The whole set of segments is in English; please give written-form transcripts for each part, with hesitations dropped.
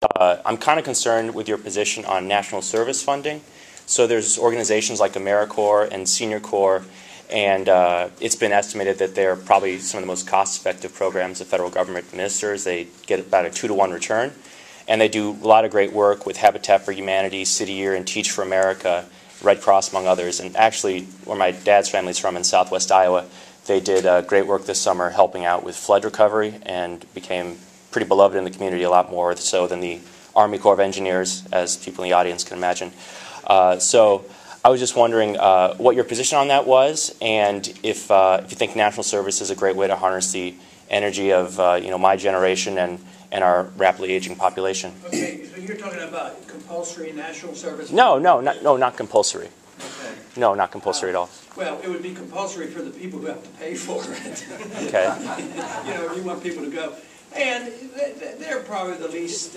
I'm kind of concerned with your position on national service funding. So there's organizations like AmeriCorps and Senior Corps, and it's been estimated that they're probably some of the most cost-effective programs the federal government administers. They get about a 2-to-1 return, and they do a lot of great work with Habitat for Humanity, City Year, and Teach for America, Red Cross, among others. And actually, where my dad's family is from in southwest Iowa, they did great work this summer helping out with flood recovery and became pretty beloved in the community, a lot more so than the Army Corps of Engineers, as people in the audience can imagine. So I was just wondering what your position on that was, and if you think national service is a great way to harness the energy of my generation and our rapidly aging population. Okay, so you're talking about compulsory national service? No, not compulsory. Okay. No, not compulsory at all. Well, it would be compulsory for the people who have to pay for it. Okay. You want people to go. And they're probably the least,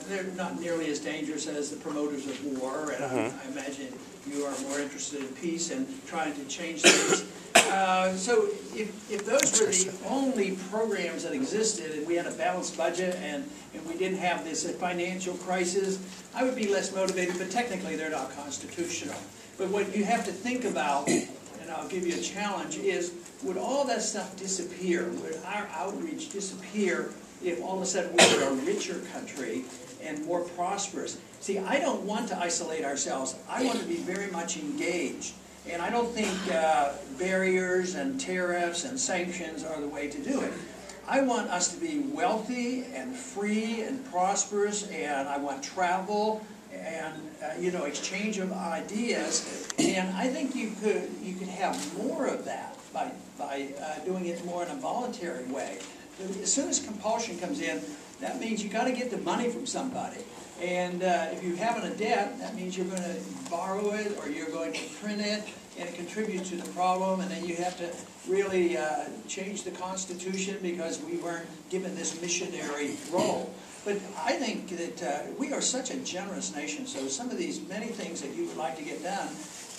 they're not nearly as dangerous as the promoters of war, and I imagine you are more interested in peace and trying to change things. So if those were the only programs that existed and we had a balanced budget and we didn't have this financial crisis, I would be less motivated, but technically they're not constitutional. But what you have to think about, and I'll give you a challenge, is would all that stuff disappear? Would our outreach disappear if all of a sudden we were a richer country and more prosperous? See, I don't want to isolate ourselves. I want to be very much engaged. And I don't think barriers and tariffs and sanctions are the way to do it. I want us to be wealthy and free and prosperous, and I want travel and exchange of ideas. And I think you could have more of that by doing it more in a voluntary way. As soon as compulsion comes in, that means you got to get the money from somebody. And if you're having a debt, that means you're going to borrow it or you're going to print it, and it contributes to the problem. And then you have to really change the Constitution because we weren't given this missionary role. But I think that we are such a generous nation, so some of these many things that you would like to get done,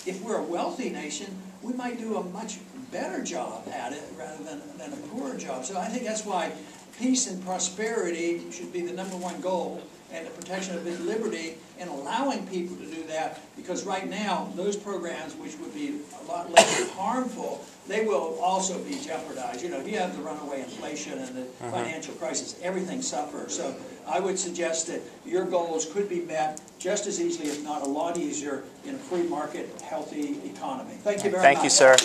if we're a wealthy nation, we might do a much better job at it rather than a poorer job. So I think that's why peace and prosperity should be the #1 goal, and the protection of liberty, and allowing people to do that, because right now those programs, which would be a lot less harmful, they will also be jeopardized. If you have the runaway inflation and the financial crisis, everything suffers. So I would suggest that your goals could be met just as easily, if not a lot easier, in a free market, healthy economy. Thank you very much. Thank you, sir.